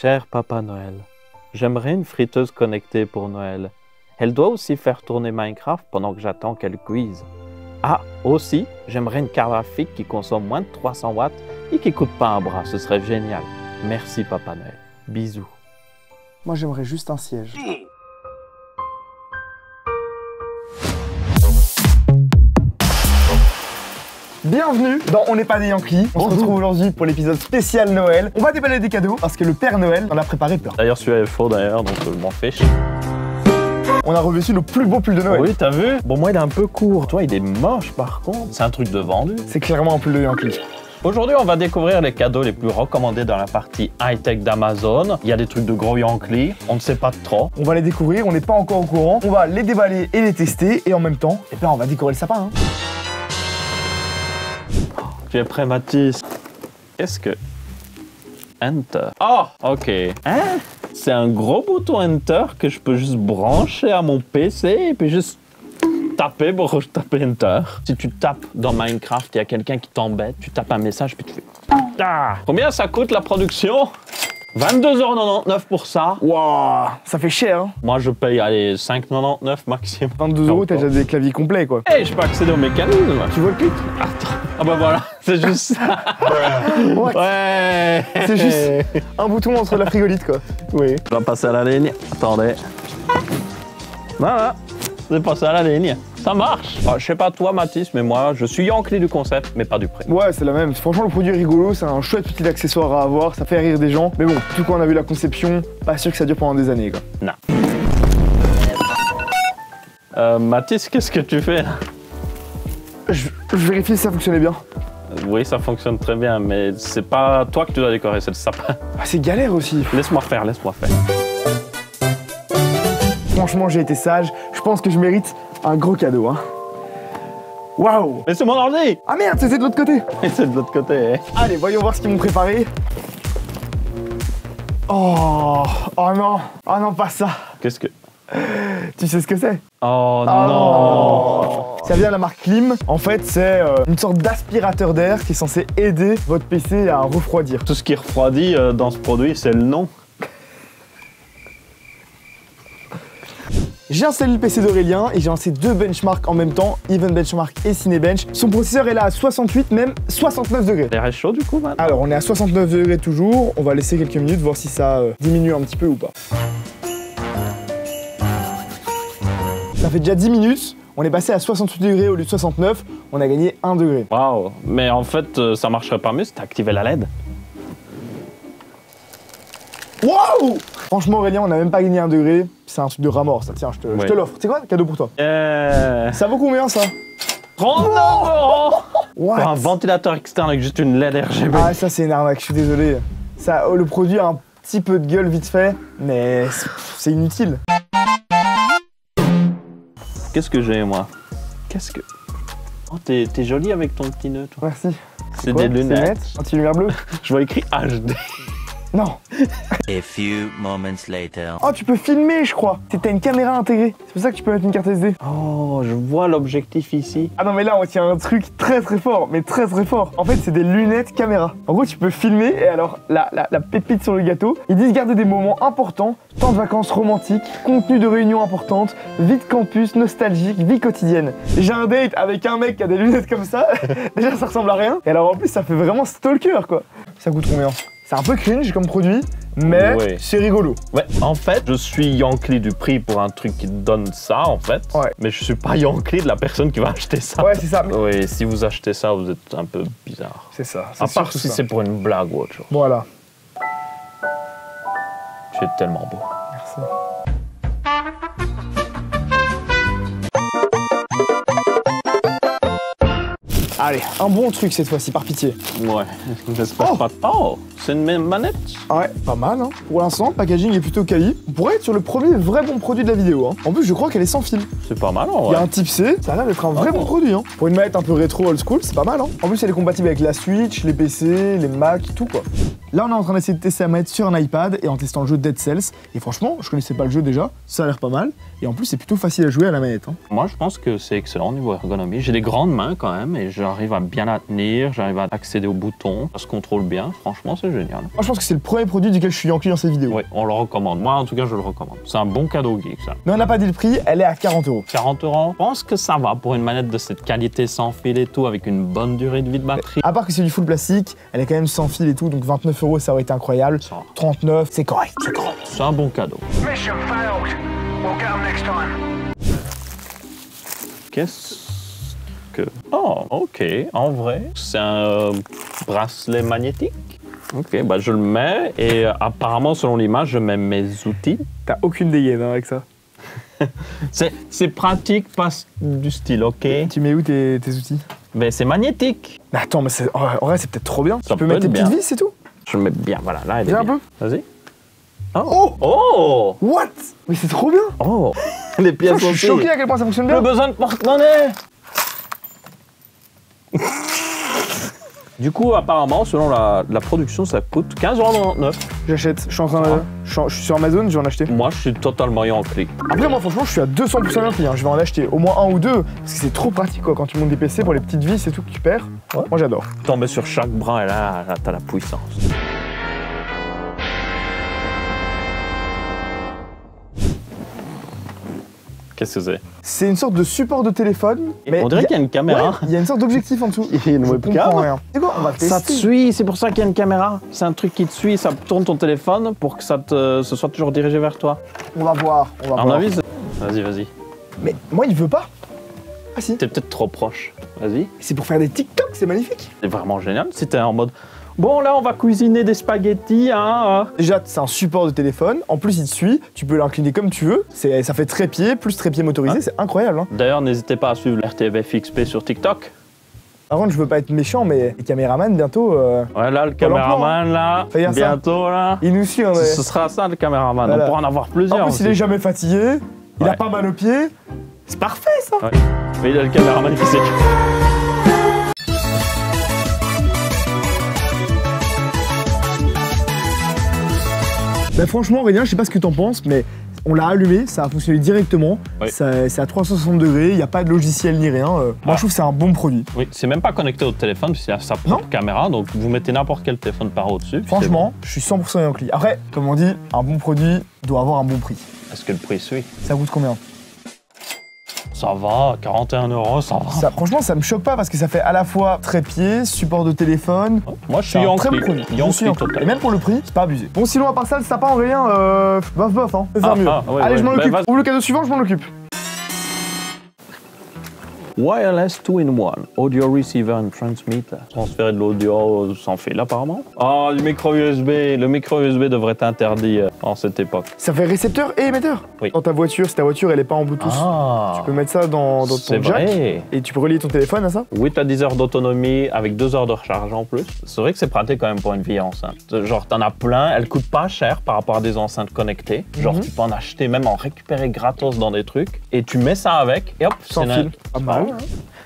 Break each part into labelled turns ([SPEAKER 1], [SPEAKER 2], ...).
[SPEAKER 1] Cher Papa Noël, j'aimerais une friteuse connectée pour Noël. Elle doit aussi faire tourner Minecraft pendant que j'attends qu'elle cuise. Ah, aussi, j'aimerais une carte graphique qui consomme moins de 300 watts et qui coûte pas un bras, ce serait génial. Merci Papa Noël. Bisous.
[SPEAKER 2] Moi j'aimerais juste un siège. Bienvenue dans On n'est pas des Yankees. On se retrouve aujourd'hui pour l'épisode spécial Noël. On va déballer des cadeaux parce que le Père Noël en a préparé plein.
[SPEAKER 1] D'ailleurs, celui-là est faux d'ailleurs, donc je m'en fiche.
[SPEAKER 2] On a revêtu le plus beau pull de Noël.
[SPEAKER 1] Oui, t'as vu? Bon, moi, il est un peu court. Toi, il est moche par contre. C'est un truc de vendu.
[SPEAKER 2] C'est clairement un pull de Yankee.
[SPEAKER 1] Aujourd'hui, on va découvrir les cadeaux les plus recommandés dans la partie high-tech d'Amazon. Il y a des trucs de gros Yankee, on ne sait pas trop.
[SPEAKER 2] On va les découvrir, on n'est pas encore au courant. On va les déballer et les tester et en même temps, on va décorer le sapin. Hein.
[SPEAKER 1] Tu es prêt, Mathis? Qu'est-ce que... Enter. Oh, ok. Hein? C'est un gros bouton Enter que je peux juste brancher à mon PC et puis juste taper pour taper Enter. Si tu tapes dans Minecraft, il y a quelqu'un qui t'embête, tu tapes un message puis tu fais... Ah! Combien ça coûte la production? 22,99 € pour ça.
[SPEAKER 2] Waouh, ça fait cher. Hein.
[SPEAKER 1] Moi, je paye, allez, 5,99 maximum.
[SPEAKER 2] 22 €, t'as déjà des claviers complets, quoi.
[SPEAKER 1] Hey, je peux accéder au mécanisme.
[SPEAKER 2] Tu vois le clic?
[SPEAKER 1] Attends. Ah bah voilà, c'est juste ça. Ouais.
[SPEAKER 2] C'est juste un bouton entre la frigolite, quoi.
[SPEAKER 1] Oui. On va passer à la ligne. Attendez. Voilà. C'est passé à la ligne. Ça marche. Ah, je sais pas toi, Mathis, mais moi, je suis Yankee du concept, mais pas du prix.
[SPEAKER 2] Ouais, c'est la même. Franchement, le produit est rigolo. C'est un chouette petit accessoire à avoir. Ça fait rire des gens. Mais bon, tout quand on a vu la conception, pas sûr que ça dure pendant des années, quoi.
[SPEAKER 1] Non. Mathis, qu'est-ce que tu fais là?
[SPEAKER 2] Je vérifie si ça fonctionnait bien.
[SPEAKER 1] Oui, ça fonctionne très bien, mais c'est pas toi que tu dois décorer, c'est le sapin.
[SPEAKER 2] Ah, c'est galère aussi.
[SPEAKER 1] Laisse-moi faire, laisse-moi faire.
[SPEAKER 2] Franchement, j'ai été sage. Je pense que je mérite un gros cadeau, hein. Waouh!
[SPEAKER 1] Mais c'est mon ordi!
[SPEAKER 2] Ah merde, c'était de l'autre côté!
[SPEAKER 1] C'est de l'autre côté.
[SPEAKER 2] Allez, voyons voir ce qu'ils m'ont préparé. Oh non! Oh non, pas ça!
[SPEAKER 1] Qu'est-ce que...
[SPEAKER 2] Tu sais ce que c'est?
[SPEAKER 1] Oh non!
[SPEAKER 2] Ça vient de la marque Klim. En fait, c'est une sorte d'aspirateur d'air qui est censé aider votre PC à refroidir.
[SPEAKER 1] Tout ce qui refroidit dans ce produit, c'est le nom.
[SPEAKER 2] J'ai installé le PC d'Aurélien et j'ai lancé deux benchmarks en même temps, Even Benchmark et Cinebench. Son processeur est là à 68, même 69 degrés.
[SPEAKER 1] Il reste chaud du coup maintenant?
[SPEAKER 2] Alors on est à 69 degrés toujours, on va laisser quelques minutes voir si ça diminue un petit peu ou pas. Ça fait déjà 10 minutes, on est passé à 68 degrés au lieu de 69, on a gagné 1 degré.
[SPEAKER 1] Waouh! Mais en fait, ça marcherait pas mieux si t'activais la LED.
[SPEAKER 2] Waouh! Franchement Aurélien, on n'a même pas gagné 1 degré, c'est un truc de rat mort ça, tiens, je te l'offre. C'est quoi? Cadeau pour toi. Ça vaut combien ça?
[SPEAKER 1] 39 €!
[SPEAKER 2] What?
[SPEAKER 1] Pour un ventilateur externe avec juste une LED RGB.
[SPEAKER 2] Ah ça c'est une arnaque, je suis désolé. Ça, le produit a un petit peu de gueule vite fait, mais c'est inutile.
[SPEAKER 1] Qu'est-ce que j'ai moi? Qu'est-ce que... Oh, t'es joli avec ton petit nœud, toi.
[SPEAKER 2] Merci.
[SPEAKER 1] C'est des lunettes.
[SPEAKER 2] Anti-lumière bleue.
[SPEAKER 1] Je vois écrit HD.
[SPEAKER 2] Non.
[SPEAKER 3] A few moments later.
[SPEAKER 2] Oh, tu peux filmer, je crois. T'as une caméra intégrée. C'est pour ça que tu peux mettre une carte SD.
[SPEAKER 1] Oh, je vois l'objectif ici.
[SPEAKER 2] Ah non, mais là, on tient un truc très très fort, mais très très fort. En fait, c'est des lunettes caméra. En gros, tu peux filmer et alors, la pépite sur le gâteau, ils disent garder des moments importants, temps de vacances romantiques, contenu de réunions importantes, vie de campus, nostalgique, vie quotidienne. J'ai un date avec un mec qui a des lunettes comme ça. Déjà, ça ressemble à rien. Et alors, en plus, ça fait vraiment stalker, quoi. Ça coûte combien? C'est un peu cringe comme produit, mais c'est rigolo.
[SPEAKER 1] Ouais, en fait, je suis Yankee du prix pour un truc qui te donne ça, en fait.
[SPEAKER 2] Ouais.
[SPEAKER 1] Mais je suis pas Yankee de la personne qui va acheter ça.
[SPEAKER 2] Ouais, c'est ça.
[SPEAKER 1] Oui, si vous achetez ça, vous êtes un peu bizarre.
[SPEAKER 2] C'est ça.
[SPEAKER 1] À part si c'est pour une blague ou autre chose.
[SPEAKER 2] Voilà.
[SPEAKER 1] Tu es tellement beau.
[SPEAKER 2] Merci. Allez, un bon truc cette fois-ci, par pitié.
[SPEAKER 1] Ouais, j'espère pas. Oh, c'est une même manette?
[SPEAKER 2] Ouais, pas mal, hein. Pour l'instant, le packaging est plutôt quali. On pourrait être sur le premier vrai bon produit de la vidéo, hein. En plus, je crois qu'elle est sans fil.
[SPEAKER 1] C'est pas mal, en vrai.
[SPEAKER 2] Il y a un type C, ça a l'air d'être un vrai bon produit, hein. Pour une manette un peu rétro old school, c'est pas mal, hein. En plus, elle est compatible avec la Switch, les PC, les Mac, tout, quoi. Là, on est en train d'essayer de tester la manette sur un iPad et en testant le jeu Dead Cells. Et franchement, je connaissais pas le jeu déjà, ça a l'air pas mal. Et en plus, c'est plutôt facile à jouer à la manette. Hein.
[SPEAKER 1] Moi, je pense que c'est excellent au niveau ergonomie. J'ai des grandes mains quand même et j'arrive à bien la tenir, j'arrive à accéder aux boutons, ça se contrôle bien. Franchement, c'est génial.
[SPEAKER 2] Moi, je pense que c'est le premier produit duquel je suis Yankee dans cette vidéo.
[SPEAKER 1] Oui, on le recommande. Moi, en tout cas, je le recommande. C'est un bon cadeau geek, ça.
[SPEAKER 2] Mais on n'a pas dit le prix, elle est à 40 €.
[SPEAKER 1] 40 €. Je pense que ça va pour une manette de cette qualité sans fil et tout, avec une bonne durée de vie de batterie.
[SPEAKER 2] À part que c'est du full plastique, elle est quand même sans fil et tout, donc 29 € ça aurait été incroyable. 39, c'est correct. C'est correct.
[SPEAKER 1] C'est un bon cadeau.
[SPEAKER 4] Mission failed. We'll get 'em next time.
[SPEAKER 1] Qu'est-ce que... Oh, ok, en vrai, c'est un bracelet magnétique. Ok, bah je le mets et apparemment, selon l'image, je mets mes outils.
[SPEAKER 2] T'as aucune dégaine hein, avec ça.
[SPEAKER 1] C'est pratique, pas du style, ok?
[SPEAKER 2] Tu mets où tes outils?
[SPEAKER 1] Mais c'est magnétique.
[SPEAKER 2] Mais attends, mais en vrai c'est peut-être trop bien.
[SPEAKER 1] Ça
[SPEAKER 2] Tu peux
[SPEAKER 1] peut
[SPEAKER 2] mettre tes
[SPEAKER 1] être
[SPEAKER 2] petites
[SPEAKER 1] bien.
[SPEAKER 2] vis, c'est tout?
[SPEAKER 1] Je le mets bien, voilà, là, elle est
[SPEAKER 2] Viens
[SPEAKER 1] bien.
[SPEAKER 2] un peu.
[SPEAKER 1] Vas-y.
[SPEAKER 2] Oh!
[SPEAKER 1] Oh!
[SPEAKER 2] What? Mais c'est trop bien!
[SPEAKER 1] Oh! Les pièces
[SPEAKER 2] Je suis
[SPEAKER 1] aussi.
[SPEAKER 2] choqué à quel point ça fonctionne
[SPEAKER 1] Plus
[SPEAKER 2] bien!
[SPEAKER 1] besoin de porte-monnaie. Du coup, apparemment, selon la production, ça coûte 15,99 €.
[SPEAKER 2] J'achète, je suis en train de. Je suis sur Amazon, je vais en acheter.
[SPEAKER 1] Moi, je suis totalement Yankee.
[SPEAKER 2] Après, moi, franchement, je suis à 200% Yankee. Hein. Je vais en acheter au moins un ou deux parce que c'est trop pratique quoi. Quand tu montes des PC pour les petites vis et tout que tu perds.
[SPEAKER 1] Ouais.
[SPEAKER 2] Moi, j'adore.
[SPEAKER 1] Tomber sur chaque bras et là t'as la puissance. Qu'est-ce que c'est?
[SPEAKER 2] C'est une sorte de support de téléphone.
[SPEAKER 1] On dirait qu'il y a une caméra.
[SPEAKER 2] Ouais, il y a une sorte d'objectif en dessous.
[SPEAKER 1] Il y a une
[SPEAKER 2] Je
[SPEAKER 1] webcam.
[SPEAKER 2] comprends rien. C'est quoi? On va tester.
[SPEAKER 1] Ça te suit, c'est pour ça qu'il y a une caméra. C'est un truc qui te suit, ça tourne ton téléphone pour que ce soit toujours dirigé vers toi.
[SPEAKER 2] On va voir. On va
[SPEAKER 1] À mon
[SPEAKER 2] voir.
[SPEAKER 1] avis, vas-y.
[SPEAKER 2] Mais moi, il veut pas. Ah si.
[SPEAKER 1] T'es peut-être trop proche. Vas-y.
[SPEAKER 2] C'est pour faire des TikTok, c'est magnifique.
[SPEAKER 1] C'est vraiment génial. Si t'es en mode, bon là on va cuisiner des spaghettis, hein.
[SPEAKER 2] Déjà, c'est un support de téléphone. En plus, il te suit. Tu peux l'incliner comme tu veux. Ça fait trépied, plus trépied motorisé.
[SPEAKER 1] Ah.
[SPEAKER 2] C'est incroyable. Hein.
[SPEAKER 1] D'ailleurs, n'hésitez pas à suivre l'RTBFXP sur TikTok.
[SPEAKER 2] Par contre, je veux pas être méchant, mais les caméramans, bientôt,
[SPEAKER 1] Ouais, là, le caméraman, là,
[SPEAKER 2] Fais gaffe,
[SPEAKER 1] bientôt, là.
[SPEAKER 2] il nous suit. Hein,
[SPEAKER 1] Ce sera ça, le caméraman.
[SPEAKER 2] Voilà.
[SPEAKER 1] On pourra en avoir
[SPEAKER 2] En
[SPEAKER 1] plusieurs.
[SPEAKER 2] plus, il est
[SPEAKER 1] aussi.
[SPEAKER 2] jamais fatigué. Il a
[SPEAKER 1] Ouais.
[SPEAKER 2] pas mal aux pieds. C'est parfait, ça.
[SPEAKER 1] Ouais. Mais il y a le caméraman qui sait.
[SPEAKER 2] Bah franchement, Aurélien, je sais pas ce que t'en penses, mais on l'a allumé, ça a fonctionné directement.
[SPEAKER 1] Oui.
[SPEAKER 2] C'est à 360 degrés, il n'y a pas de logiciel ni rien. Moi, je trouve que c'est un bon produit.
[SPEAKER 1] Oui, c'est même pas connecté au téléphone, puisqu'il y a sa propre
[SPEAKER 2] Non.
[SPEAKER 1] caméra, donc vous mettez n'importe quel téléphone par au-dessus. puis
[SPEAKER 2] Franchement, je suis 100% Yankee. Après, comme on dit, un bon produit doit avoir un bon prix.
[SPEAKER 1] c'est bon. Est-ce que le prix suit?
[SPEAKER 2] Ça coûte combien?
[SPEAKER 1] Ça va, 41 €, ça va.
[SPEAKER 2] Franchement, ça me choque pas parce que ça fait à la fois trépied, support de téléphone.
[SPEAKER 1] Moi, je suis
[SPEAKER 2] C'est un très bon
[SPEAKER 1] Yankee.
[SPEAKER 2] produit. Je
[SPEAKER 1] Yankee
[SPEAKER 2] suis Yankee.
[SPEAKER 1] total.
[SPEAKER 2] Et même pour le prix, c'est pas abusé. Bon, sinon, à part ça, le sapin, Aurélien, bof, hein. On peut faire mieux.
[SPEAKER 1] ouais,
[SPEAKER 2] Allez,
[SPEAKER 1] ouais.
[SPEAKER 2] je m'en
[SPEAKER 1] Bah,
[SPEAKER 2] occupe.
[SPEAKER 1] vas-y.
[SPEAKER 2] Ouvre le cadeau suivant, je m'en occupe.
[SPEAKER 1] Wireless 2-in-1, audio receiver and transmitter. Transférer de l'audio sans fil apparemment. Ah, du micro USB. Le micro USB devrait être interdit en cette époque.
[SPEAKER 2] Ça fait récepteur et émetteur.
[SPEAKER 1] Oui.
[SPEAKER 2] Dans ta voiture, si ta voiture elle est pas en Bluetooth,
[SPEAKER 1] Ah,
[SPEAKER 2] tu peux mettre ça dans ton
[SPEAKER 1] c'est
[SPEAKER 2] jack
[SPEAKER 1] vrai.
[SPEAKER 2] et tu peux relier ton téléphone à ça.
[SPEAKER 1] 8 à 10 heures d'autonomie avec 2 heures de recharge en plus. C'est vrai que c'est pratique quand même pour une vieille enceinte. Genre, t'en as plein, elles coûtent pas cher par rapport à des enceintes connectées. Genre, tu peux en acheter, même en récupérer gratos dans des trucs. Et tu mets ça avec et hop,
[SPEAKER 2] Sans
[SPEAKER 1] c'est
[SPEAKER 2] fil. Pas mal.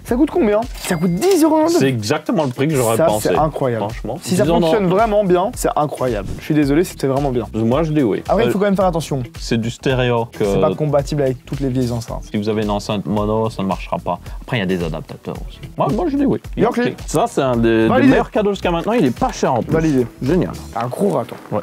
[SPEAKER 2] Ça coûte combien? Ça coûte 10,99 €.
[SPEAKER 1] C'est exactement le prix que j'aurais
[SPEAKER 2] Ça,
[SPEAKER 1] pensé.
[SPEAKER 2] c'est incroyable.
[SPEAKER 1] Franchement.
[SPEAKER 2] Si ça
[SPEAKER 1] Disons,
[SPEAKER 2] fonctionne
[SPEAKER 1] non.
[SPEAKER 2] vraiment bien, c'est incroyable. Je suis désolé, c'était vraiment bien.
[SPEAKER 1] Moi, je dis oui.
[SPEAKER 2] Après, il faut quand même faire attention.
[SPEAKER 1] C'est du stéréo. Que
[SPEAKER 2] C'est pas compatible avec toutes les vieilles enceintes.
[SPEAKER 1] si vous avez une enceinte mono, ça ne marchera pas. Après, il y a des adaptateurs aussi. Moi, je dis oui.
[SPEAKER 2] Yankee.
[SPEAKER 1] Ok. Ça, c'est un des
[SPEAKER 2] Validé.
[SPEAKER 1] meilleurs cadeaux jusqu'à maintenant. Il est pas cher en plus.
[SPEAKER 2] Validé.
[SPEAKER 1] Génial.
[SPEAKER 2] Un gros raton.
[SPEAKER 1] Ouais.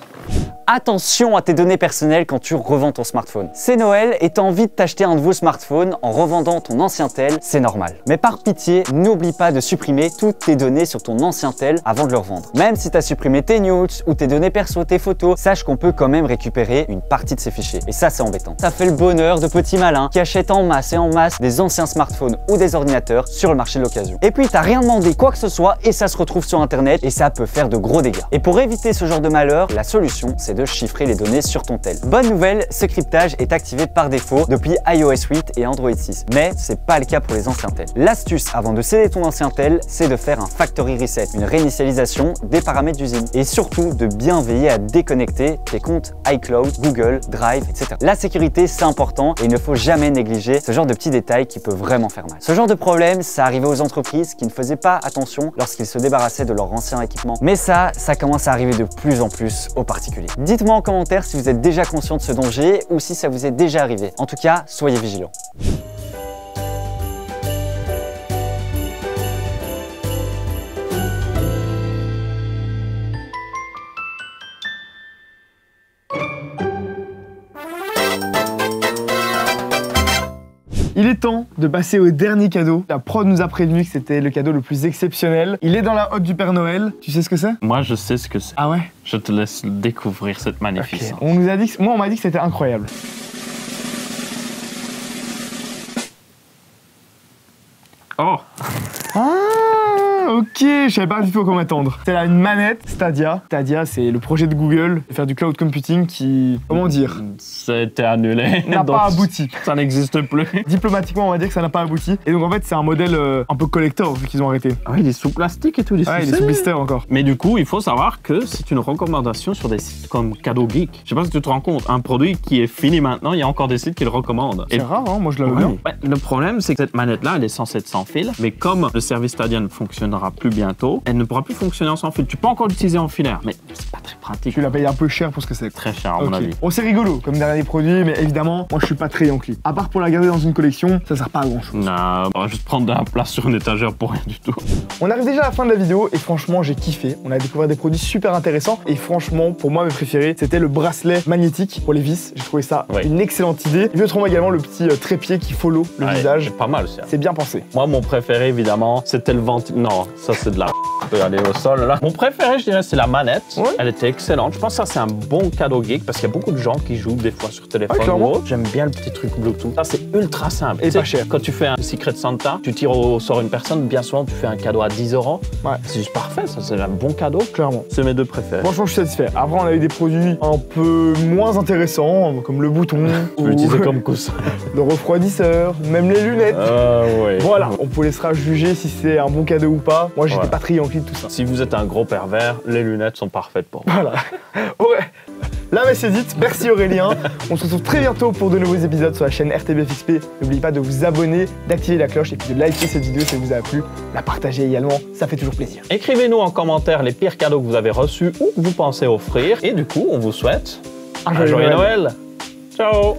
[SPEAKER 5] Attention à tes données personnelles quand tu revends ton smartphone. C'est Noël et t'as envie de t'acheter un nouveau smartphone en revendant ton ancien tel, c'est normal. Mais par pitié, n'oublie pas de supprimer toutes tes données sur ton ancien tel avant de le revendre. Même si t'as supprimé tes nudes ou tes données perso, tes photos, sache qu'on peut quand même récupérer une partie de ces fichiers. Et ça, c'est embêtant. Ça fait le bonheur de petits malins qui achètent en masse et en masse des anciens smartphones ou des ordinateurs sur le marché de l'occasion. Et puis, t'as rien demandé quoi que ce soit et ça se retrouve sur internet et ça peut faire de gros dégâts. Et pour éviter ce genre de malheur, la solution, c'est c'est de chiffrer les données sur ton tel. Bonne nouvelle, ce cryptage est activé par défaut depuis iOS 8 et Android 6, mais c'est pas le cas pour les anciens tels. L'astuce avant de sceller ton ancien tel, c'est de faire un factory reset, une réinitialisation des paramètres d'usine, et surtout de bien veiller à déconnecter tes comptes iCloud, Google, Drive, etc. La sécurité, c'est important et il ne faut jamais négliger ce genre de petits détails qui peuvent vraiment faire mal. Ce genre de problème, ça arrivait aux entreprises qui ne faisaient pas attention lorsqu'ils se débarrassaient de leur ancien équipement. Mais ça commence à arriver de plus en plus aux particuliers. Dites-moi en commentaire si vous êtes déjà conscient de ce danger ou si ça vous est déjà arrivé. En tout cas, soyez vigilants.
[SPEAKER 2] Il est temps de passer au dernier cadeau. La prod nous a prévenu que c'était le cadeau le plus exceptionnel. Il est dans la hotte du Père Noël. Tu sais ce que c'est?
[SPEAKER 1] Moi, je sais ce que c'est.
[SPEAKER 2] Ah ouais?
[SPEAKER 1] Je te laisse découvrir cette magnificence.
[SPEAKER 2] Okay. On nous a dit que... Moi, on m'a dit que c'était incroyable.
[SPEAKER 1] Oh!
[SPEAKER 2] Ah, ok, je savais pas du tout à quoi m'attendre. C'est là une manette Stadia. Stadia, c'est le projet de Google de faire du cloud computing qui, comment dire,
[SPEAKER 1] ça a été annulé.
[SPEAKER 2] n'a pas abouti.
[SPEAKER 1] Ça n'existe plus.
[SPEAKER 2] Diplomatiquement, on va dire que ça n'a pas abouti. Et donc en fait, c'est un modèle un peu collector vu qu'ils ont arrêté.
[SPEAKER 1] Ah oui, il est sous plastique et tout.
[SPEAKER 2] Il est sous blister encore.
[SPEAKER 1] Mais du coup, il faut savoir que c'est une recommandation sur des sites comme Cadeau Geek. Je sais pas si tu te rends compte, un produit qui est fini maintenant, il y a encore des sites qui le recommandent.
[SPEAKER 2] C'est rare, hein, moi je l'avais bien.
[SPEAKER 1] Ouais, le problème, c'est que cette manette-là, elle est censée être sans fil, mais comme le service Stadia ne fonctionnera plus bientôt, elle ne pourra plus fonctionner en sans fil. Tu peux encore l'utiliser en filaire, mais c'est pas très pratique.
[SPEAKER 2] Tu l'as payé un peu cher pour ce que c'est.
[SPEAKER 1] Très cher à mon avis.
[SPEAKER 2] Bon, c'est rigolo comme dernier produit, mais évidemment, moi je suis pas très Yankee. À part pour la garder dans une collection, ça sert pas à grand chose.
[SPEAKER 1] Non, on va juste prendre de la place sur une étagère pour rien du tout.
[SPEAKER 2] On arrive déjà à la fin de la vidéo et franchement, j'ai kiffé. On a découvert des produits super intéressants et franchement, pour moi, mes préférés, c'était le bracelet magnétique pour les vis. J'ai trouvé ça une excellente idée. Et puis autrement également le petit trépied qui follow le visage.
[SPEAKER 1] C'est pas mal ça.
[SPEAKER 2] C'est bien pensé.
[SPEAKER 1] Moi, mon préféré, évidemment, c'était le ventile. Non, ça c'est de la. On peut aller au sol là. Mon préféré, je dirais, c'est la manette. Ouais. Elle était excellente. Je pense que ça, c'est un bon cadeau geek parce qu'il y a beaucoup de gens qui jouent des fois sur téléphone ou autre. J'aime bien le petit truc Bluetooth. Ça, c'est ultra simple.
[SPEAKER 2] Et pas cher.
[SPEAKER 1] Quand tu fais un Secret Santa, tu tires au sort une personne, bien souvent, tu fais un cadeau à 10 €. Ouais. C'est juste parfait. Ça, c'est un bon cadeau.
[SPEAKER 2] Clairement.
[SPEAKER 1] C'est mes deux préférés.
[SPEAKER 2] Franchement, je suis satisfait. Après, on a eu des produits un peu moins intéressants, comme le bouton.
[SPEAKER 1] Tu peux l'utiliser comme coussin.
[SPEAKER 2] Le refroidisseur, même les lunettes.
[SPEAKER 1] Ouais.
[SPEAKER 2] Voilà. On vous laissera juger si c'est un bon cadeau ou pas. Moi, j'étais pas très Yankee de tout ça.
[SPEAKER 1] Si vous êtes un gros pervers, les lunettes sont parfaites pour vous.
[SPEAKER 2] Voilà. Ouais. Là, mais c'est dit. Merci Aurélien. On se retrouve très bientôt pour de nouveaux épisodes sur la chaîne RTBFXP. N'oubliez pas de vous abonner, d'activer la cloche et puis de liker cette vidéo si elle vous a plu. La partager également, ça fait toujours plaisir.
[SPEAKER 1] Écrivez-nous en commentaire les pires cadeaux que vous avez reçus ou que vous pensez offrir. Et du coup, on vous souhaite un joyeux Noël. Ciao.